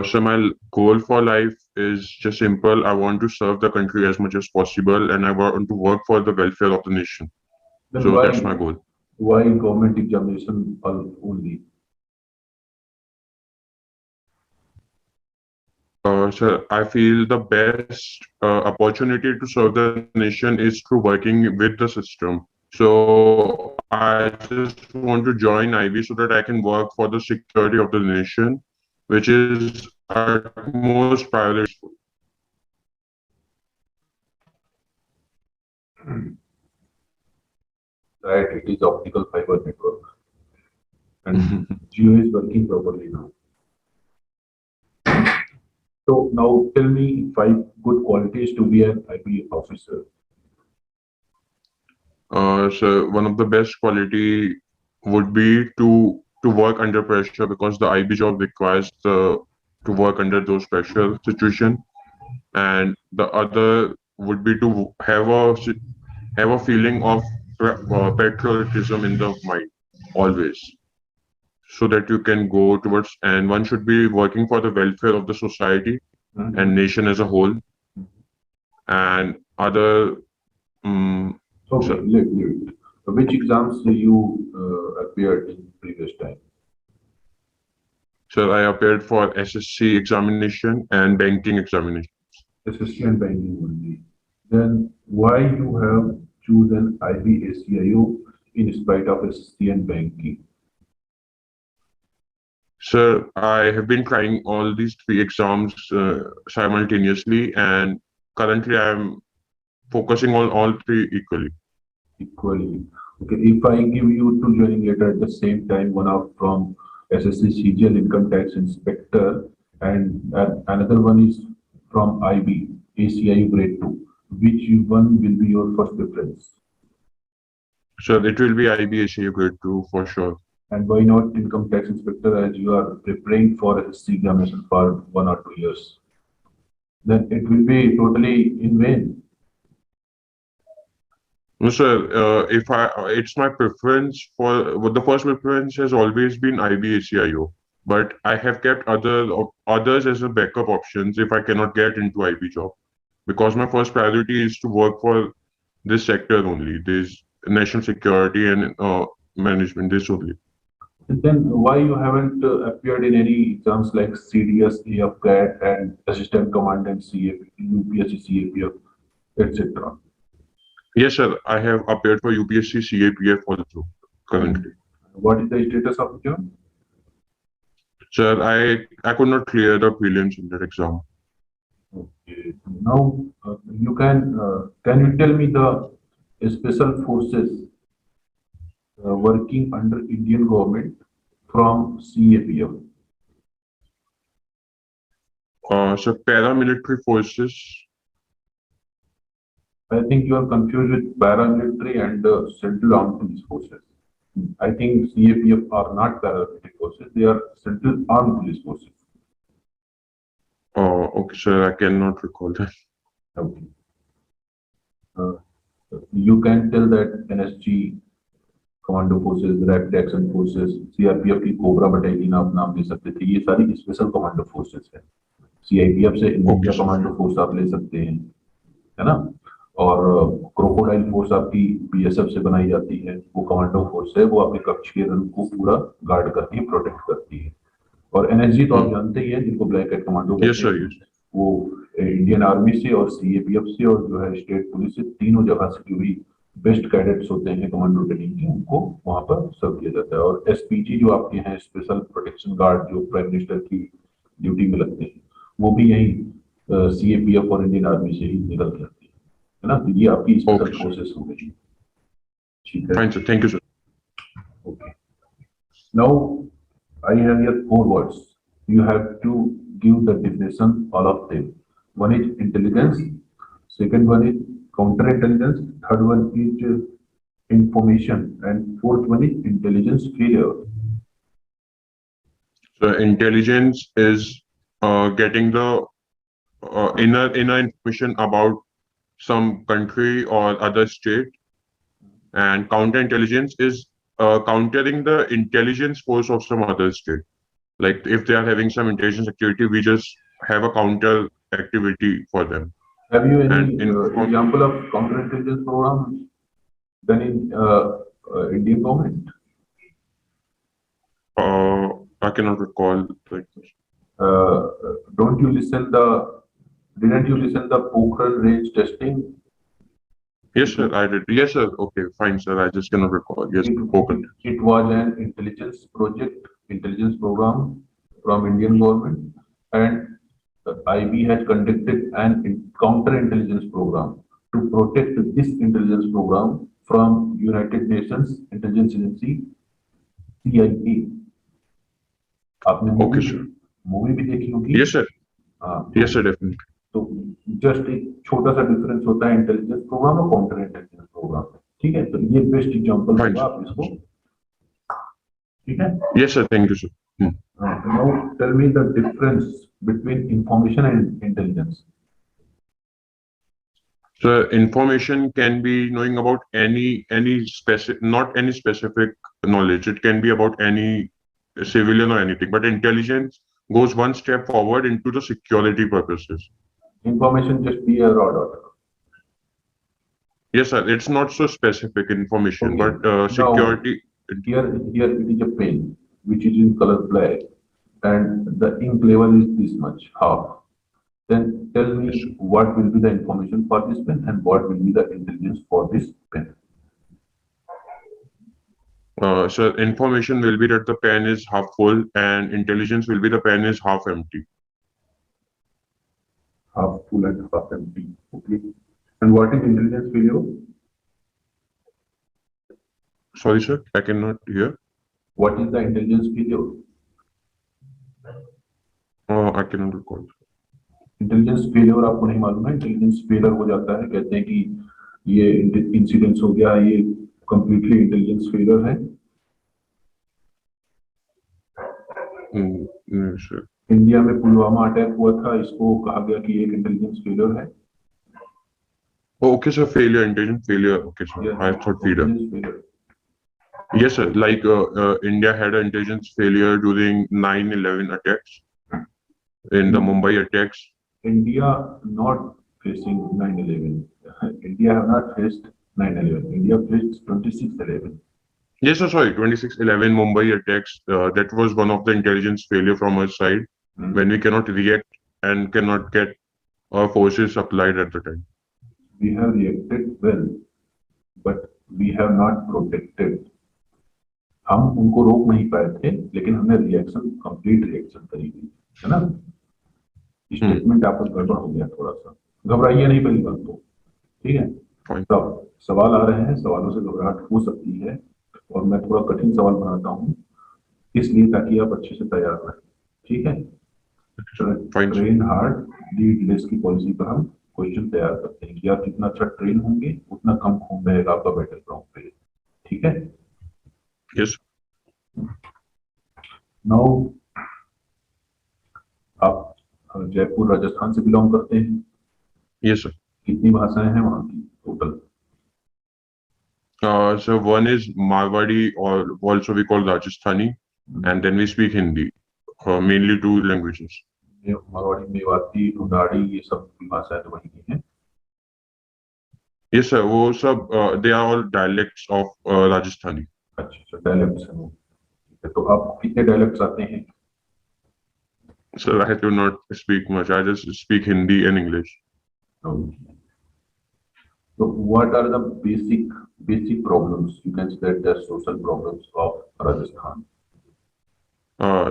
So my goal for life is just simple. I want to serve the country as much as possible, and I want to work for the welfare of the nation. Then So that's my goal. why government examination only? So I feel the best opportunity to serve the nation is through working with the system. So I just want to join IB so that I can work for the security of the nation, which is utmost priority for me. Right, it is optical fiber network, and Geo is working properly now. So now tell me five good qualities to be an IB officer. So one of the best quality would be to work under pressure because the IB job requires to work under those pressure situation, and the other would be to have a feeling of patriotism in the mind always, so that you can go towards, and one should be working for the welfare of the society and Mhm. nation as a whole, and other Okay, so, leave it. Which exams you appeared in previous time? so I appeared for SSC examination and banking examination. SSC and banking only. Then why you have chosen IB ACIO in spite of SSC and banking? So I have been trying all these three exams simultaneously, and currently I'm focusing on all three equally. Equally. Okay, if I give you two joining letter at the same time, one of from SSC CGL Income Tax Inspector and another one is from IB ACI grade 2. Which one will be your first preference? So it will be IBACA grade 2 for sure. And why not Income Tax Inspector as you are preparing for SSC examination for 1 or 2 years? Then it will be totally in vain. No, sir, if it's my preference for, well, the first preference has always been IBACIO, but I have kept others as a backup options if I cannot get into IB job, because my first priority is to work for this sector only, this national security and management, this only. And then why you haven't appeared in any exams like CDS, AFCAT, and Assistant Commandant CAP, UPSC, CAPF, etc. Yes, sir, I have appeared for UPSC CAPF also And currently. what is the status of the job? Sir, I could not clear the prelims in that exam. Okay. Now you can you tell me the special forces working under Indian government from CAPF? So paramilitary forces. I think you are confused with paramilitary and Central Armed Police Forces. I think CAPF are not paramilitary forces; they are Central Armed Police Forces. Okay, sir, I cannot recall that. Okay. Uh, you can tell that NSG commando forces, rapid action forces, CRPF की cobra battalion आप नाम ले सकते थे, ये सारी special commando forces है। सीआईपीएफ से Okay, Ninja sir. Commando force आप ले सकते हैं, है ना। और क्रोकोडाइल फोर्स आपकी बीएसएफ से बनाई जाती है, वो कमांडो फोर्स है, वो आपके कक्ष के रन को पूरा गार्ड करती है, प्रोटेक्ट करती है। और एनएसजी तो आप जानते ही हैं, जिनको ब्लैक हेड कमांडो Yes, कहते sir. हैं, Yes. वो इंडियन आर्मी से और सीएपीएफ से और जो है स्टेट पुलिस से, तीनों जगह से जो भी बेस्ट कैडेट्स होते हैं कमांडो ट्रेनिंग के, उनको वहां पर सर्व किया जाता है। और एसपीजी जो आपके हैं, स्पेशल प्रोटेक्शन गार्ड, जो प्राइम मिनिस्टर की ड्यूटी में लगते हैं, वो भी यही सीएपीएफ और इंडियन आर्मी से ही निकल के आते हैं, है ना। तो ये आपकी स्पेशल Okay, sir. फोर्सेस हो गई। ठीक है, Fine, sir. Thank you, sir. Okay. Now I have here four words. You have to give the definition, all of them. One is intelligence, second one is counterintelligence, third one is information, and fourth one is intelligence failure. So intelligence is getting the inner information about some country or other state, and counterintelligence is countering the intelligence force of some other state. Like if they are having some intelligence activity, we just have a counter activity for them. Have you And any example of counterintelligence programs done in Indian government? I cannot recall. Like, Uh, don't you listen the Didn't you listen the Pokhran range testing? yes, sir, I did. Yes, sir. Okay, fine, sir. I just cannot recall. Yes, It, spoken. it was an intelligence project, intelligence program from Indian government, and the IB has conducted an counter-intelligence program to protect this intelligence program from United Nations Intelligence Agency CIA. आपने Okay, sir. Movie भी देखी होगी। Yes, sir. हाँ Yes, sir, definitely. तो just एक छोटा सा difference होता है इंटेलिजेंस प्रोग्राम और काउंटर इंटेलिजेंस प्रोग्राम। ठीक है, तो ये बेस्ट एग्जांपल Fine, होगा sir. आप इसको। ठीक है। Yes, sir. Thank you, sir. Now tell me the difference between information and intelligence. So information can be knowing about any specific, not any specific knowledge. It can be about any civilian or anything. But intelligence goes one step forward into the security purposes. Information just be a raw data. Yes, sir. It's not so specific information, Okay. but Now security. here it is a pen which is in color black, and the ink level is this much, half. Then tell me Yes, sir. what will be the information for this pen and what will be the intelligence for this pen. So information will be that the pen is half full, and intelligence will be the pen is half empty. Half full and half empty. Okay. And what is intelligence failure? Sorry, sir. I cannot hear. What is the intelligence failure? I cannot recall. Intelligence failure आपको नहीं मालूम है? Intelligence failure हो जाता है, कहते हैं कि ये इंसिडेंस हो गया, ये कंप्लीटली इंटेलिजेंस फेलियर है। Sure. इंडिया में पुलवामा अटैक हुआ था, इसको कहा गया कि एक इंटेलिजेंस फेलियर है। Oh, okay, sir. Failure, intelligent failure. Okay, sir. Yes, I thought failure. intelligence failure. Yes, sir. Like India had an intelligence failure during 9/11 attacks, in the Mumbai attacks. India not facing 9/11. India have not faced 9/11. India faced 26/11. Yes, sir. Sorry, 26/11 Mumbai attacks. That was one of the intelligence failure from our side when we cannot react and cannot get our forces supplied at the time. We have reacted well, but we have not protected. हम उनको रोक नहीं पाए थे, लेकिन हमने reaction complete reaction करी थी, है ना? स्टेटमेंट आपका गड़बड़ हो गया थोड़ा सा, घबराइए नहीं पहली बात तो। ठीक है, तो सवाल आ रहे हैं, सवालों से घबराहट हो सकती है और मैं थोड़ा कठिन सवाल बनाता हूँ इसलिए ताकि आप अच्छे से तैयार रहें। ठीक है, ट्रेन हार्ड लीड लेस की पॉलिसी पर हम क्वेश्चन तैयार करते हैं कि आप जितना अच्छा ट्रेन होंगे उतना कम खून बहेगा आपका बैटल ग्राउंड पे। ठीक है। Yes. नाउ आप जयपुर राजस्थान से बिलोंग करते हैं? Yes, sir. कितनी भाषाएं हैं वहां की total? So one is Marwadi, or also we call Rajasthani, and then we speak Hindi. Mainly two languages. Marwari, Mewati, Dhundhari, ये सब भाषाएं तो वही की हैं? Yes, sir. वो सब they are all dialects of Rajasthani. अच्छा, डायलेक्ट्स हैं वो। तो आप कितने डायलेक्ट्स आते हैं? So I do not speak much. I just speak Hindi and English. So what are the basic problems, you can say the social problems of Rajasthan?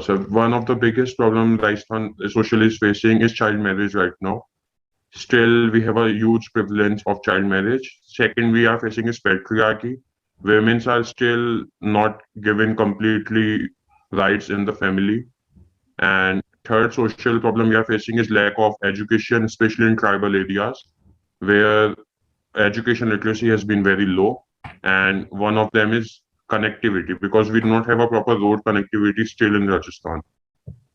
So one of the biggest problems Rajasthan socially is facing is child marriage right now. Still, we have a huge prevalence of child marriage. Second, we are facing is patriarchy. Women are still not given completely rights in the family. And third social problem we are facing is lack of education, especially in tribal areas, where education literacy has been very low. And one of them is connectivity, because we do not have a proper road connectivity still in Rajasthan.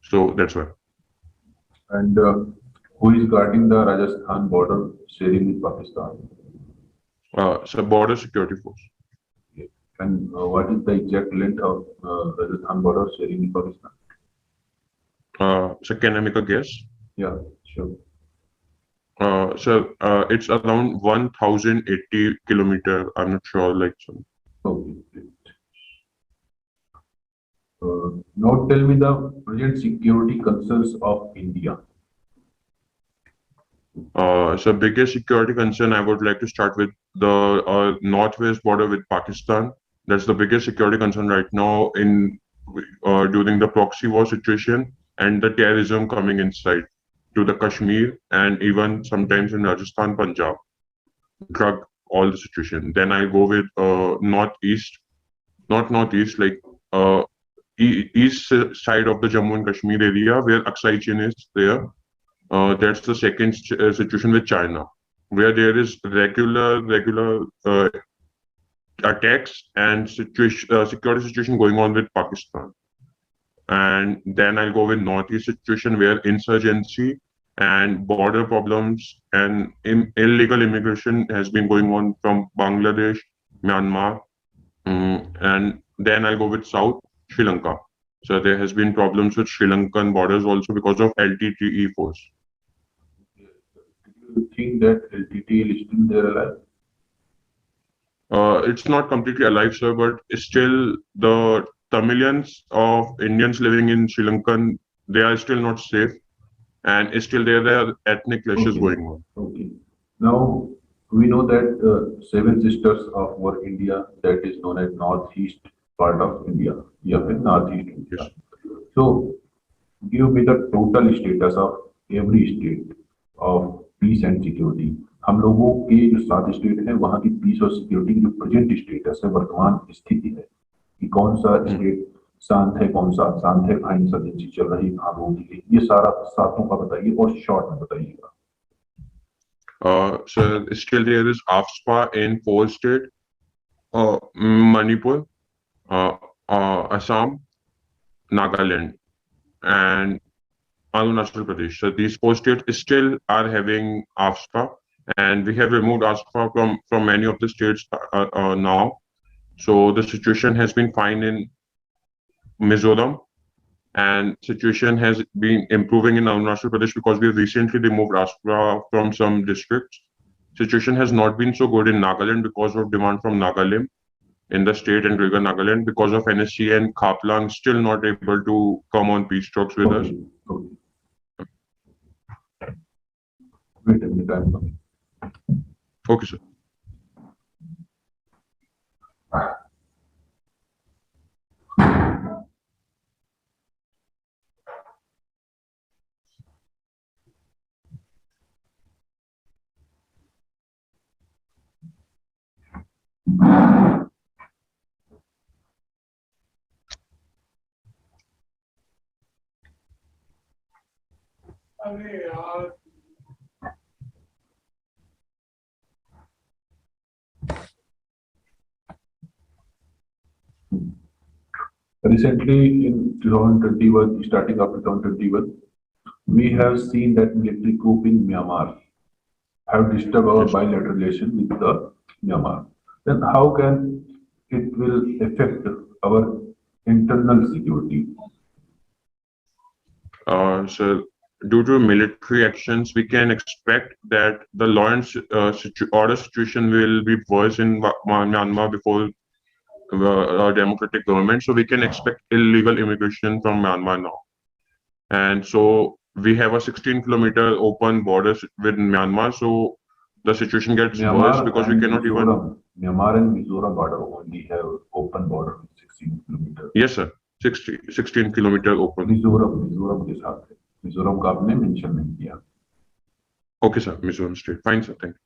So that's why. And who is guarding the Rajasthan border sharing with Pakistan? So border security force. And what is the exact length of Rajasthan border sharing with Pakistan? So can I make a guess? Yeah, sure. So it's around 1080 kilometer. I'm not sure, like some. Okay, great. Now tell me the present security concerns of India. So biggest security concern I would like to start with the northwest border with Pakistan. That's the biggest security concern right now in during the proxy war situation and the terrorism coming inside to the Kashmir and even sometimes in Rajasthan, Punjab, drug all the situation. Then I go with northeast, not northeast, like uh, east side of the Jammu and Kashmir area where Aksai Chin is there. That's the second situation with China, where there is regular attacks and security situation going on with Pakistan. And then I'll go with northeast situation where insurgency and border problems and illegal immigration has been going on from Bangladesh, Myanmar, and then I'll go with south Sri Lanka. So there has been problems with Sri Lankan borders also because of LTTE force. Do you think that LTTL is still there alive? It's not completely alive, sir, but still the Tamilians of Indians living in Sri Lankan, they are still not safe, and still there are ethnic clashes Okay, going on. okay. Now we know that seven sisters of our India, that is known as northeast part of India. Yeah, northeast Yes. India. So give me the total status of every state of peace and security. हम लोगों के जो 7 state हैं वहाँ की piece और security की जो प्रेजेंट स्टेटस है, वर्तमान स्थिति है कि कौन सा स्टेट शांत है, कौन सा शांत है, कहाँ इंसर्जेंसी चल रही है, कहाँ रोक दी गई, ये सारा सातों का बताइए और शॉर्ट में बताइएगा. So still there is AFSPA in four states, Manipur, uh, Assam, Nagaland, and Arunachal Pradesh. So these four states still are having AFSPA, and we have removed AFSPA from many of the states now. So the situation has been fine in Mizoram, and situation has been improving in Arunachal Pradesh because we recently removed AFSPA from some districts. Situation has not been so good in Nagaland because of demand from Nagalim in the state and Greater Nagaland because of NSC and Khaplang still not able to come on peace talks with us. Okay. Wait a minute, I'm coming. Okay, sir. Recently, in 2021, starting after 2021, we have seen that military coup in Myanmar have disturbed our Yes. bilateral relation with the Myanmar. Then how can it will affect our internal security? So due to military actions, we can expect that the law and order situation will be worse in Myanmar before a democratic government. So we can expect illegal immigration from Myanmar now. And so we have a 16-kilometer open border with Myanmar. So the situation gets worse because we cannot even. Myanmar and Mizoram border only have open border with 16 kilometers. Yes, sir. 16-kilometer open. Mizoram के साथ है. मिजोरम का आपने mention नहीं किया. Okay, sir. Mizoram state. Fine, sir. Thank you.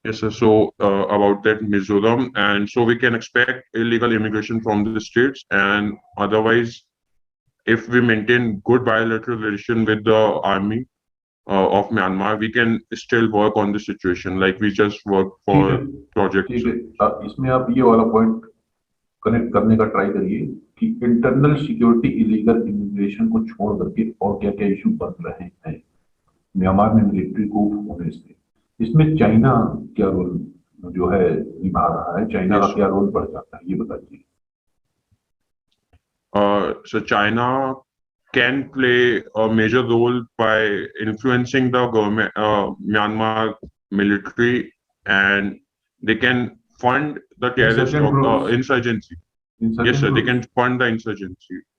Yes, sir. So about that Mizoram, and so we can expect illegal immigration from the states, and otherwise, if we maintain good bilateral relation with the army of Myanmar, we can still work on the situation. Like we just work for projects. ठीक है. इसमें आप ये वाला point connect करने का try करिए कि इंटरनल सिक्योरिटी इलीगल इमिग्रेशन को छोड़ करके और क्या क्या इशू बन रहे हैं म्यांमार में मिलिट्री को होने से. इसमें चाइना क्या रोल जो है निभा रहा है, चाइना का क्या रोल बढ़ जाता है, ये बताइए. So China can play a major role by influencing the government, Myanmar military, and they can fund the terrorist Insurgent groups, insurgency. Yes, insurgent sir, they groups. can fund the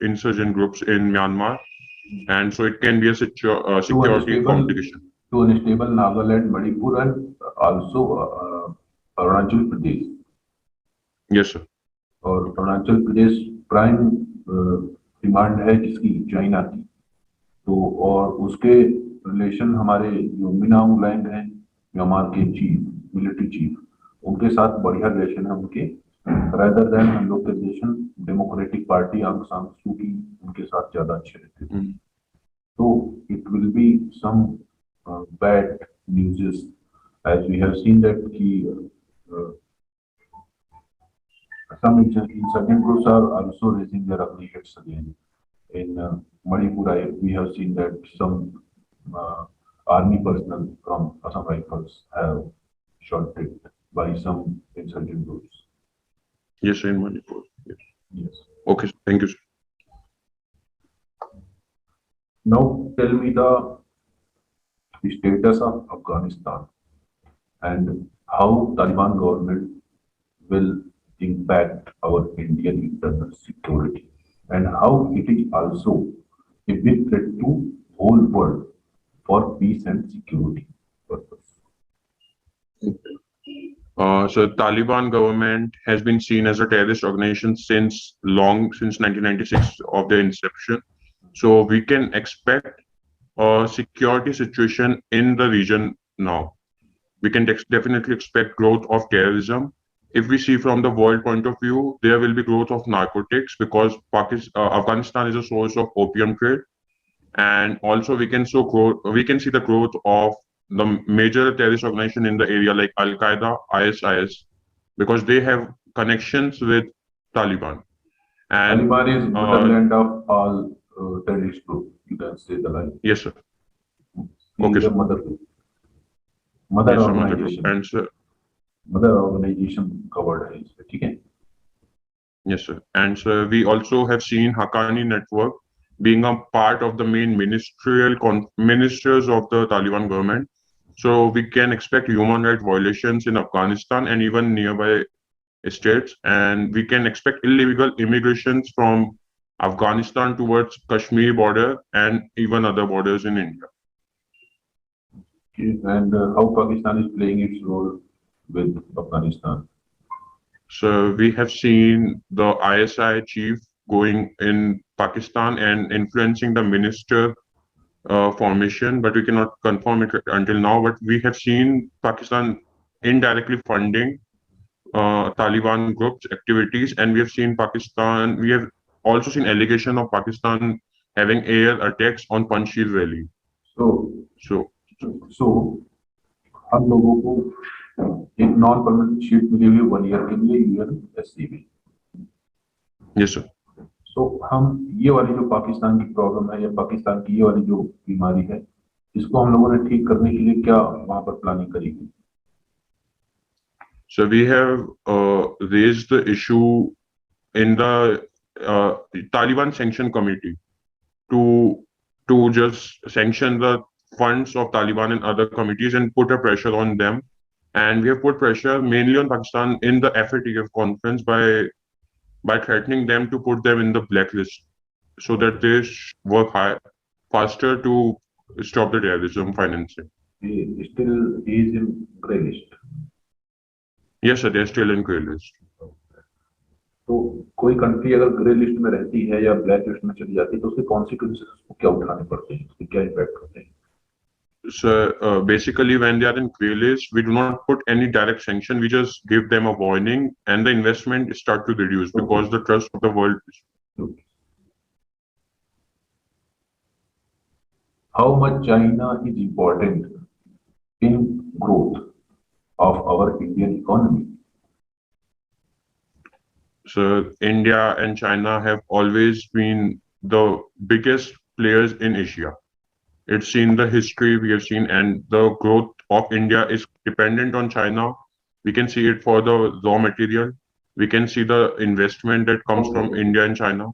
insurgent groups in Myanmar, and so it can be a to security unstable complication. to unstable Nagaland, Manipur, and also Arunachal Pradesh. Yes, sir. और Arunachal Pradesh prime demand है जिसकी China की, तो और उसके relation हमारे जो मिनांग Lang हैं म्यांमार के चीफ मिलिट्री चीफ उनके साथ बढ़िया रिलेशन है उनके, rather than हम लोग के रिलेशन डेमोक्रेटिक पार्टी आंग सान सू की उनके साथ ज्यादा अच्छे रहते थे. So it will be some bad news as we have seen that uh, some insurgent groups are also raising their ugly heads again. In Manipur, we have seen that some army personnel from Assam Rifles have shot dead by some insurgent groups. Yes, sir, in Manipur. Yes. Yes. Okay, sir. Thank you, sir. Now tell me the status of Afghanistan and how Taliban government will impact our Indian internal security and how it is also a big threat to whole world for peace and security purpose. So Taliban government has been seen as a terrorist organization since 1996 of their inception. So we can expect a security situation in the region now. We can definitely expect growth of terrorism. If we see from the world point of view, there will be growth of narcotics because Afghanistan is a source of opium trade, and also we can see the growth of the major terrorist organization in the area like Al Qaeda, ISIS, because they have connections with Taliban. And Taliban is motherland of all terrorist groups. You can say the line. yes, sir. He Okay, is a sir. mother group. Mother Yes, sir, mother group. organization. And sir, Mother organization covered है इसमें, ठीक है? yes, sir. And sir, we also have seen Haqqani network being a part of the main ministers of the Taliban government. So we can expect human rights violations in Afghanistan and even nearby states, and we can expect illegal immigrations from Afghanistan towards Kashmir border and even other borders in India. Okay. And how Pakistan is playing its role with Afghanistan? So we have seen the ISI chief going in Pakistan and influencing the minister formation, but we cannot confirm it until now. But we have seen Pakistan indirectly funding Taliban groups activities, and we have seen Pakistan. We have also seen allegation of Pakistan having air attacks on Panjshir Valley. So, So so हम लोगों को एक non permanent sheet मिली हुई 1 year के लिए UNSCB. yes, sir. तो हम ये वाली जो पाकिस्तान की प्रॉब्लम है या पाकिस्तान की ये वाली जो बीमारी है इसको हम लोगों ने ठीक करने के लिए क्या वहां पर प्लानिंग करी है? So we have raised the issue in the Taliban sanction committee to just sanction the funds of Taliban and other committees and put a pressure on them. And we have put pressure mainly on Pakistan in the FATF conference by threatening them to put them in the blacklist so that they work faster to stop the terrorism financing. He still is in grey list. Yes, sir, they're still in grey list. तो कोई country अगर grey list में रहती है या black list में चली जाती है तो उसके कॉन्सिक्वेंसेस उसको क्या उठाने पड़ते हैं, उसके क्या इम्पैक्ट होते हैं? So basically, when they are in grey list, we do not put any direct sanction. We just give them a warning, and the investment start to reduce because the trust of the world. How much China is important in growth of our Indian economy? So India and China have always been the biggest players in Asia. It's in the history we have seen, and the growth of India is dependent on China. We can see it for the raw material. We can see the investment that comes from India and China.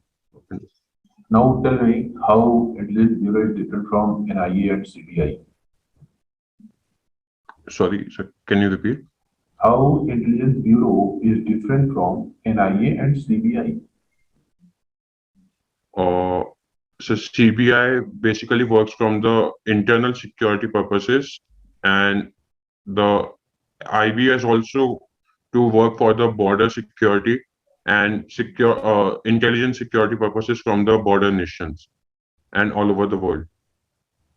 Now tell me how Intelligence Bureau is different from NIA and CBI. Sorry, sir, can you repeat? How Intelligence Bureau is different from NIA and CBI. Uh, so CBI basically works from the internal security purposes, and the IB is also to work for the border security and secure intelligence security purposes from the border nations and all over the world.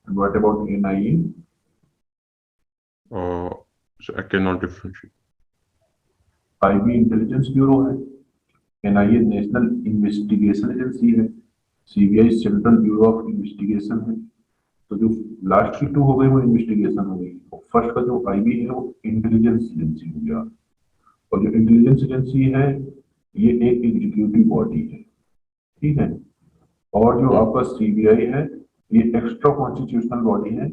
And what about NIA? Uh, so I cannot differentiate. IB intelligence bureau है, NIA national investigation agency है, CBI central bureau of investigation है। तो जो last की to हो गई वो investigation हो गई, और फर्स्ट का जो आईबी है वो इंटेलिजेंस एजेंसी हो गया। और जो इंटेलिजेंस एजेंसी है ये एक एग्जीक्यूटिव बॉडी है, ठीक है। और जो आपका सीबीआई है ये एक्स्ट्रा कॉन्स्टिट्यूशनल बॉडी है।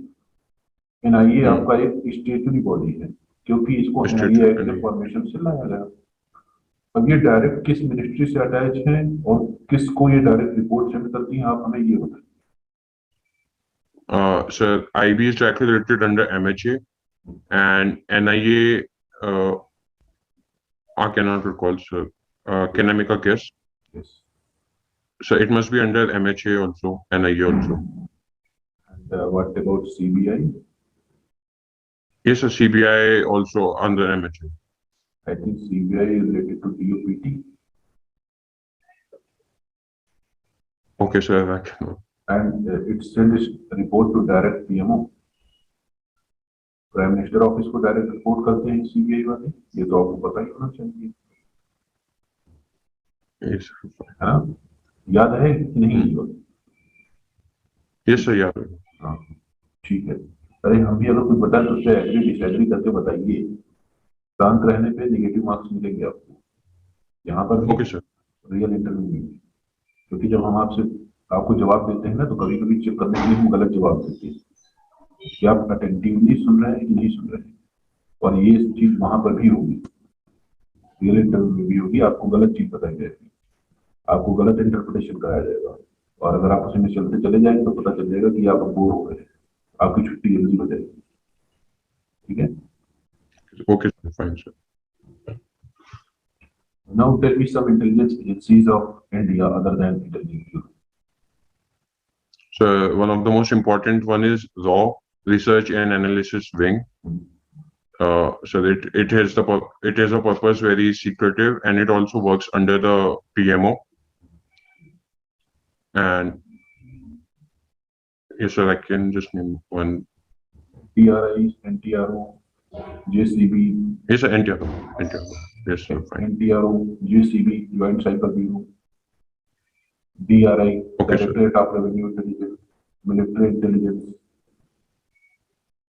एनआईए आपका एक स्टेटरी बॉडी है, क्योंकि इसको एनआईए एक्ट के फॉर्मेशन से लाया गया। अब ये डायरेक्ट किस मिनिस्ट्री से अटैच है और किसको ये डायरेक्ट रिपोर्ट सेंड करती है, आप हमें ये बताएं। So IB is directly related under MHA, and NIA. I cannot recall, sir. Can I make a guess? Yes. So it must be under MHA also, NIA also. And what about CBI? Yes, sir. CBI also under MHA. I think CBI is related to DOPT. Okay, sir. I cannot. And it sends report to direct PMO. Prime minister office को direct report करते हैं CBI वाले, ये तो आपको पता ही होना चाहिए। Yes, है ना, याद है कि नहीं? yes, sir. याद है। हाँ, ठीक है। अरे हम भी अगर कुछ बताएं तो उससे एग्री डिसएग्री करके बताइए। शांत रहने पे नेगेटिव मार्क्स मिलेंगे आपको यहाँ पर भी। Okay sir. रियल इंटरव्यू में, क्योंकि जब हम आपको जवाब देते हैं ना तो कभी कभी चेक करने के लिए हम गलत जवाब देते हैं कि आप अटेंटिवली सुन रहे हैं कि नहीं सुन रहे हैं, और ये चीज वहां पर भी होगी, रियल इंटरव्यू में भी होगी। आपको गलत चीज बताई जाएगी, आपको गलत इंटरप्रिटेशन कराया जाएगा, और अगर आप उसमें चलते चले जाएंगे तो पता चल जाएगा कि आप बोर हो गए, आपकी छुट्टी जल्दी हो जाएगी। ठीक है, okay sir, fine sir. Now tell me some intelligence agencies of India other than Intelligence Bureau. So one of the most important one is RAW, Research and Analysis Wing. So it has a purpose very secretive, and it also works under the PMO. And yes, sir, I can just name one. TRI, NTRO, JCB. Yes, sir, NTRO. Yes, sir, fine. NTRO, JCB, Joint Cyber Bureau. DRI, Okay, Directorate of Revenue Intelligence, Military Intelligence.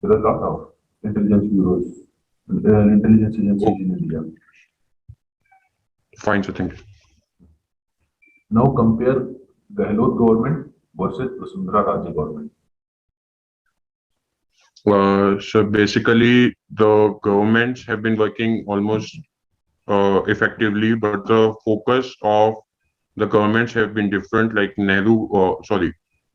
There are a lot of intelligence bureaus, intelligence agencies in India. Fine, sir, thank you. Now compare Gehlot government versus Vasundhara Raje government. So basically, the governments have been working almost effectively, but the focus of the governments have been different. Like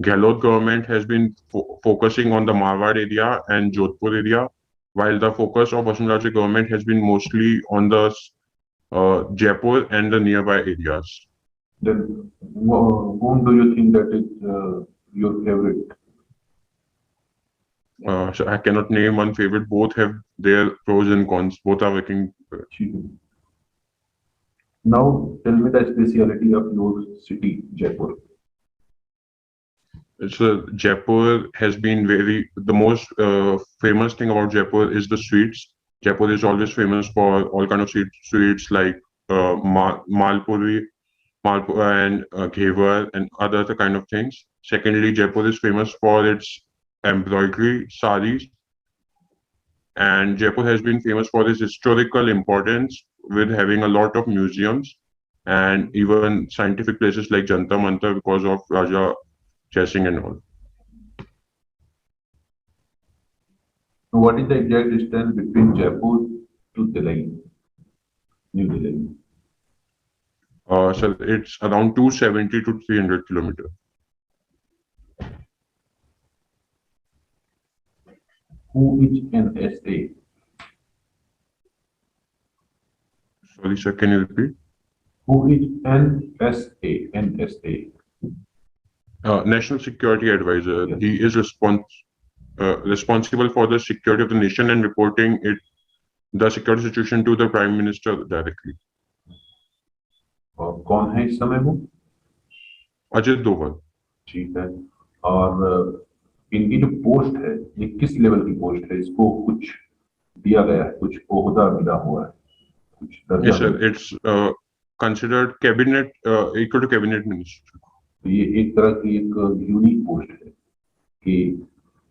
Gehlot government has been focusing on the Marwar area and Jodhpur area, while the focus of Vasundhara Raje government has been mostly on the Jaipur and the nearby areas. Then whom do you think that is your favorite? So I cannot name one favorite. Both have their pros and cons. Both are working. Now tell me the speciality of your city, Jaipur. So Jaipur has been the most famous thing about Jaipur is the sweets. Jaipur is always famous for all kind of sweets like malpuri and ghevar and other kind of things. Secondly, Jaipur is famous for its embroidery sarees, and Jaipur has been famous for its historical importance with having a lot of museums and even scientific places like Jantar Mantar because of Raja Jai and all. What is the exact distance between Jaipur to Delhi, New Delhi? So it's around 270 to 300 kilometers. Who is NSA? Sorry, sir, can you repeat? Who is NSA? NSA. National Security Advisor. Yes. He is responsible for the security of the nation and reporting the security situation to the Prime Minister directly. और कौन है इस समय वो? अजित डोभाल. ठीक है. और इनकी जो पोस्ट है ये किस लेवल की पोस्ट है? इसको कुछ दिया गया है, कुछ ओहदा मिला हुआ है, कुछ दर्जा Yes, sir. मिला है? It's considered cabinet equal to cabinet minister. तो ये एक तरह की एक यूनिक पोस्ट है कि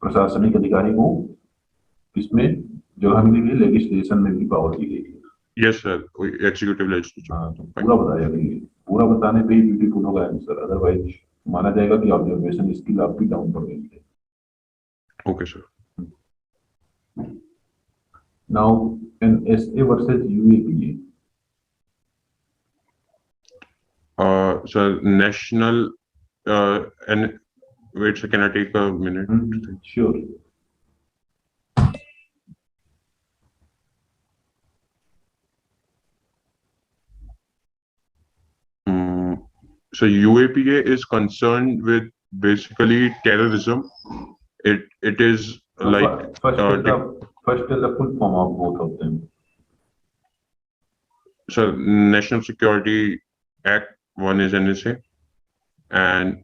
प्रशासनिक अधिकारी को इसमें जगह मिली गई, लेजिस्लेशन में भी पावर दी गई है. Yes, sir. Executive legislature. हाँ, तो पूरा बताया गया है. पूरा बताने पे ही ब्यूटीफुल होगा आंसर, अदरवाइज माना जाएगा कि ऑब्जर्वेशन स्किल आपकी डाउन पड़ गई है. Okay, sir. Now NSA versus UAPA. So national and wait, sir, can I take a minute? Sure. So UAPA is concerned with basically terrorism. It is like First is the full form of both of them. So National Security Act, one is NSA, and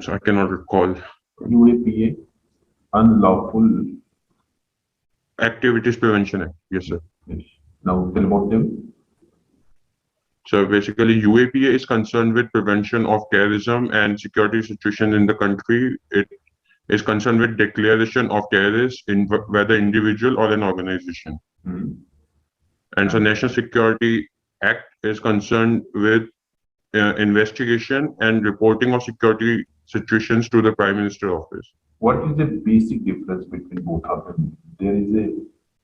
so I cannot recall. UAPA, Unlawful Activities Prevention Act. Yes, sir. Yes. Now tell about them. So basically, UAPA is concerned with prevention of terrorism and security situation in the country. It is concerned with declaration of terrorists in whether individual or an organization. And so National Security Act is concerned with investigation and reporting of security situations to the Prime Minister office. What is the basic difference between both of them? There is a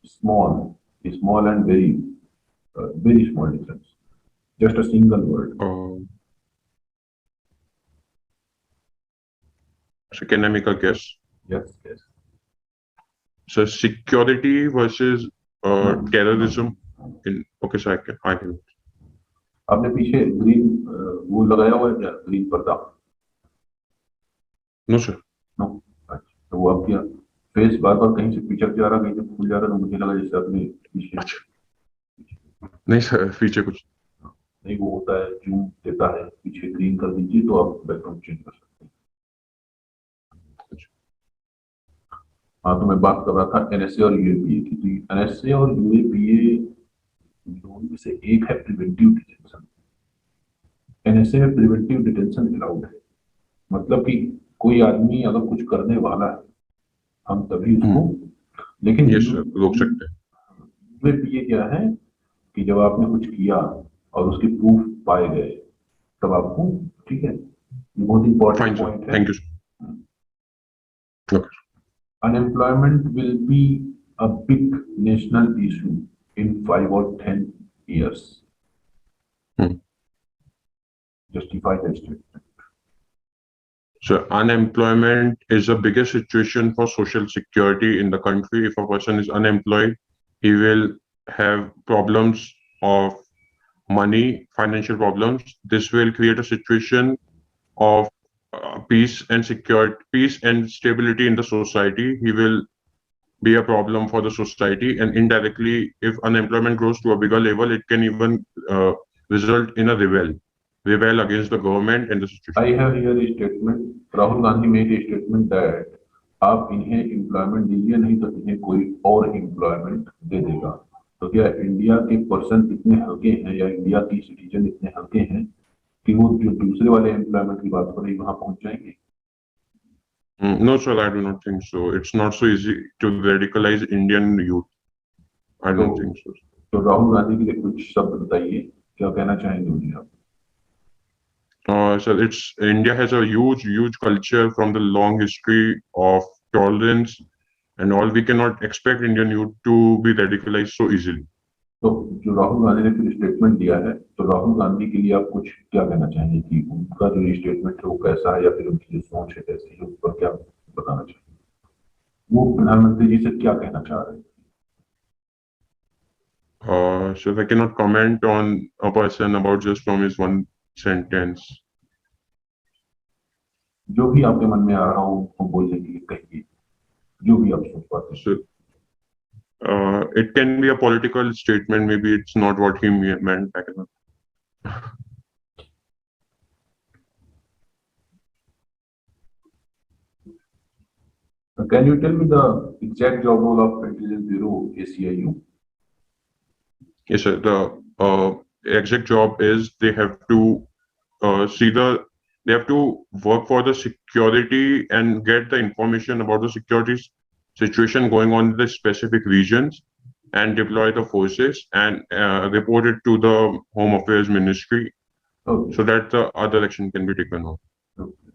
small and very small difference. Just a single word. So can I make a guess? Yes, yes. So security versus terrorism. Okay, so I can. आपने पीछे green वो लगाया हुआ है क्या? Green पर्दा? No, sir. No. अच्छा, तो वो आपके फेस बार बार कहीं से पिक्चर जा रहा, कहीं से फूल जा रहा, तो मुझे लगा जैसे आपने पीछे. नहीं सर, पीछे कुछ नहीं. वो होता है, जूम देता है, पीछे ग्रीन कर दीजिए तो आप बैकग्राउंड चेंज कर सकते हैं. हाँ, तो मैं बात कर रहा था एनएसए और यूएपीए की. तो एनएसए और यूएपीए दोनों से एक है प्रिवेंटिव डिटेंशन. एनएसए में प्रिवेंटिव डिटेंशन अलाउड है, मतलब कि कोई आदमी अगर कुछ करने वाला है हम तभी उसको, लेकिन रोक सकते हैं. यूएपीए क्या है कि जब आपने कुछ किया और उसके प्रूफ पाए गए तब आपको, ठीक है, बहुत इंपॉर्टेंट पॉइंट है. Thank you. Unemployment will be a big national issue in 5 or 10 years. Justify that statement. So unemployment is the biggest situation for social security in the country. If a person is unemployed, he will have problems of money, financial problems. This will create a situation of peace and security, peace and stability in the society. He will be a problem for the society, and indirectly, if unemployment grows to a bigger level, it can even result in a rebel against the government and the situation. I have here a statement. Rahul Gandhi made a statement that आप इन्हें employment दीजिए, नहीं तो इन्हें कोई और employment दे देगा. तो क्या इंडिया के पर्सन इतने हल्के हैं या इंडिया की सिटीजन इतने हल्के हैं कि वो जो दूसरे वाले एम्प्लॉयमेंट की बात कर रही वहां पहुंच जाएंगे? No, sir, I do not think so. It's not so easy to radicalize Indian youth. I don't think so. तो राहुल गांधी के लिए कुछ शब्द बताइए, क्या कहना चाहेंगे उन्हें आप? So India has a huge culture from the long history of tolerance and all. We cannot expect Indian youth to be radicalized so easily. तो जो राहुल गांधी ने फिर स्टेटमेंट दिया है, तो राहुल गांधी के लिए आप कुछ क्या कहना चाहेंगे कि उनका जो स्टेटमेंट है वो कैसा है, या फिर उनकी जो सोच है कैसी है, उस पर क्या बताना चाहेंगे? वो प्रधानमंत्री जी से क्या कहना चाह रहे हैं? So I cannot comment on a person about just from his one sentence. जो भी आपके मन में आ रहा हो उनको बोलने के लिए कहिए, जो भी आप सोच पाते हैं। So it can be a political statement. Maybe it's not what he meant. I cannot. Can you tell me the exact job role of Intelligence Bureau ACIU? Yes, sir. The exact job is they have to they have to work for the security and get the information about the security situation going on in the specific regions and deploy the forces and report it to the Home Affairs Ministry Okay. so that the other action can be taken on. Okay.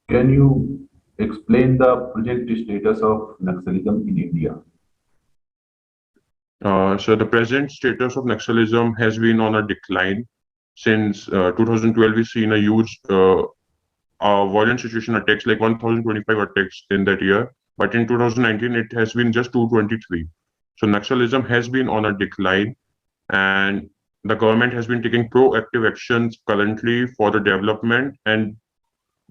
Can you explain the present status of Naxalism in India? So the present status of Naxalism has been on a decline. Since 2012, we've seen a huge violent situation attacks, like 1,025 attacks in that year. But in 2019, it has been just 223. So Naxalism has been on a decline, and the government has been taking proactive actions currently for the development and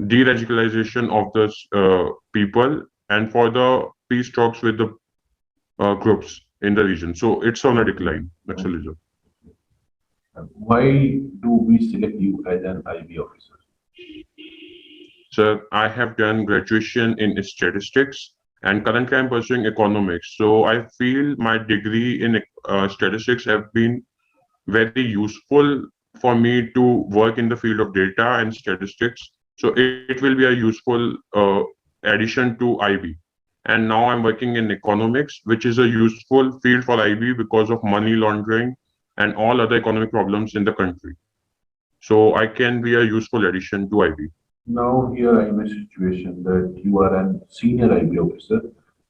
de-radicalization of the people and for the peace talks with the groups in the region. So it's on a decline, Naxalism. Why do we select you as an IB officer? So I have done graduation in statistics and currently I'm pursuing economics. So I feel my degree in statistics have been very useful for me to work in the field of data and statistics. So it will be a useful addition to IB. And now I'm working in economics, which is a useful field for IB because of money laundering and all other economic problems in the country. So I can be a useful addition to IB. Now here I am in a situation that you are an senior IB officer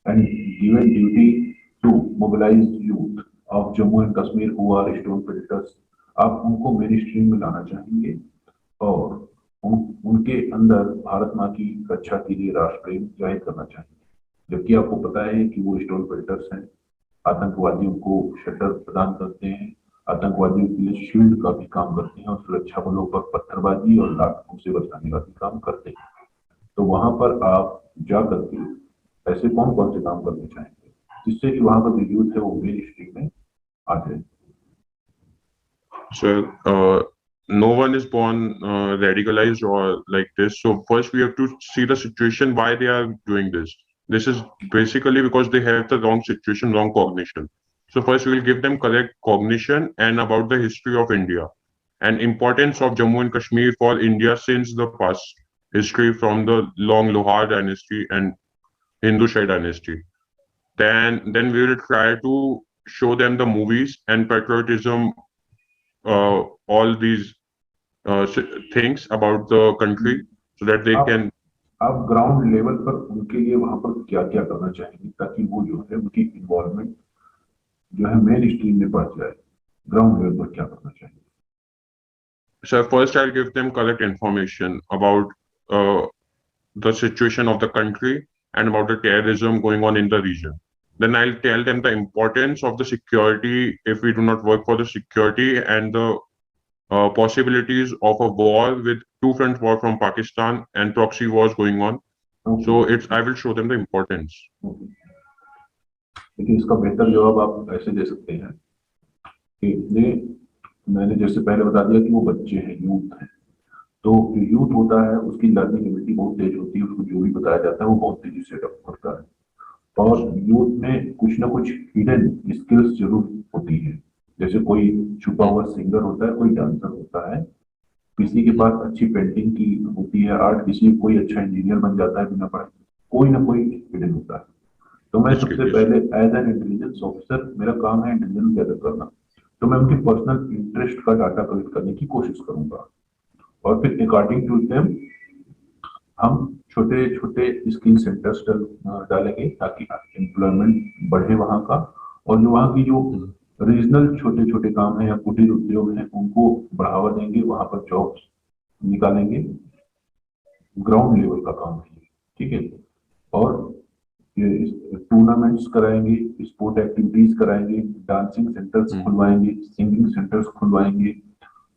and given duty to mobilize youth of Jammu and Kashmir who are stone pelters. आप उनको main stream में लाना चाहेंगे और उनके अंदर भारत माँ की रक्षा के लिए राष्ट्र प्रेम जाहिर करना चाहेंगे, जबकि आपको पता है कि वो स्टोन पेल्टर्स हैं, आतंकवादियों को शटर प्रदान करते हैं, आतंकवादियों के लिए शील्ड का भी काम करते हैं और सुरक्षा बलों पर पत्थरबाजी और लाठों से बचाने का भी काम करते हैं। तो वहां पर आप जा करके ऐसे कौन कौन से काम करने चाहेंगे जिससे कि वहां का जो यूथ है वो मेन स्ट्रीम में आ जाए? So no one is born radicalized or like this. So first we have to see the situation why they are doing this. This is basically because they have the wrong situation, wrong cognition. So first we will give them correct cognition and about the history of India and importance of Jammu and Kashmir for India since the past history from the long Lohar dynasty and Hindu Shah dynasty. Then we will try to show them the movies and patriotism, all these things about the country so that they can. आप ground level पर उनके लिए वहां पर क्या क्या करना चाहेंगे ताकि वो जो है उनकी इन्वॉल्वमेंट जो है मेन स्ट्रीम में बढ़ जाए? ग्राउंड लेवल पर क्या करना चाहेंगे? So first I'll give them correct information about the situation of the country and about the terrorism going on in the region. Then I'll tell them the importance of the security if we do not work for the security and the possibilities of a war with two front war from Pakistan and proxy wars going on. So I will show them the importance. लेकिन इसका बेहतर जवाब आप ऐसे दे सकते हैं कि मैंने जैसे पहले बता दिया कि वो बच्चे हैं, यूथ हैं, तो जो यूथ होता है उसकी लर्निंग एबिलिटी बहुत तेज होती है, उसको जो भी बताया जाता है वो बहुत तेजी से अडॉप्ट करता है और यूथ में कुछ ना कुछ हिडन स्किल्स जरूर होती है, जैसे कोई छुपा हुआ सिंगर होता है, कोई डांसर होता है, किसी के पास अच्छी पेंटिंग की होती है आर्ट, किसी कोई अच्छा इंजीनियर बन जाता है बिना पढ़े, कोई ना कोई हिडन होता है। तो मैं सबसे पहले एज एन इंटेलिजेंस ऑफिसर मेरा काम है इंटेलिजेंस गैदर करना, तो मैं उनकी पर्सनल इंटरेस्ट का डाटा कलेक्ट करने की कोशिश करूंगा और फिर अकॉर्डिंग टू देम हम छोटे छोटे स्किल सेंटर्स डालेंगे ताकि एम्प्लॉयमेंट बढ़े वहाँ का, और जो वहाँ की जो रीजनल छोटे छोटे काम है या कुटीर उद्योग हैं उनको बढ़ावा देंगे, वहाँ पर जॉब्स निकालेंगे। ग्राउंड लेवल का काम है, ठीक है। और ये टूर्नामेंट्स कराएंगे, स्पोर्ट एक्टिविटीज कराएंगे, डांसिंग सेंटर्स खुलवाएंगे, सिंगिंग सेंटर्स खुलवाएंगे,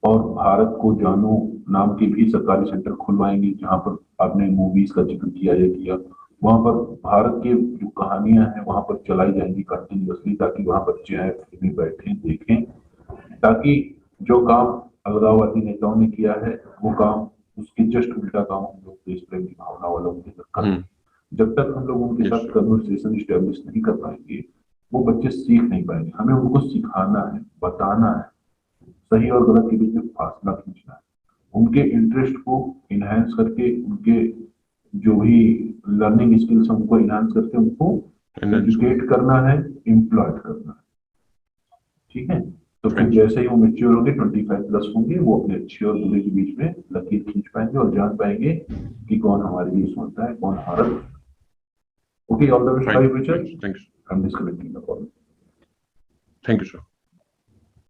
और भारत को जानो नाम के भी सरकारी सेंटर खुलवाएंगे जहां पर आपने मूवीज का जिक्र किया या किया, वहां पर भारत के जो कहानियां हैं वहां पर चलाई जाएंगी कंटिन्यूअसली, ताकि वहां बच्चे आए फ्री में बैठे देखें, ताकि जो काम अलगाववादी नेताओं ने किया है वो काम उसके जस्ट उल्टा काम हम लोग देश प्रेम की भावना वालों के साथ करें। जब तक हम लोग उनके साथ कन्वर्सेशन स्टेब्लिश नहीं कर पाएंगे वो बच्चे सीख नहीं पाएंगे। हमें उनको सिखाना है, बताना है, सही और गलत के बीच में फासला खींचना है, उनके इंटरेस्ट को इनहेंस करके, उनके जो भी लर्निंग स्किल्स हैं उनको इनहेंस करके उनको एजुकेट करना है, एम्प्लॉयड करना है, ठीक है। तो फिर जैसे ही वो मेच्योर होंगे 25+ होंगे, वो अपने अच्छे और बुरे के बीच में लकीर खींच पाएंगे और जान पाएंगे कि कौन हमारे लिए सोचता है, कौन हमारा। Okay, all the best, bye, Richard. Thanks. I'm disconnecting the call. Thank you, sir.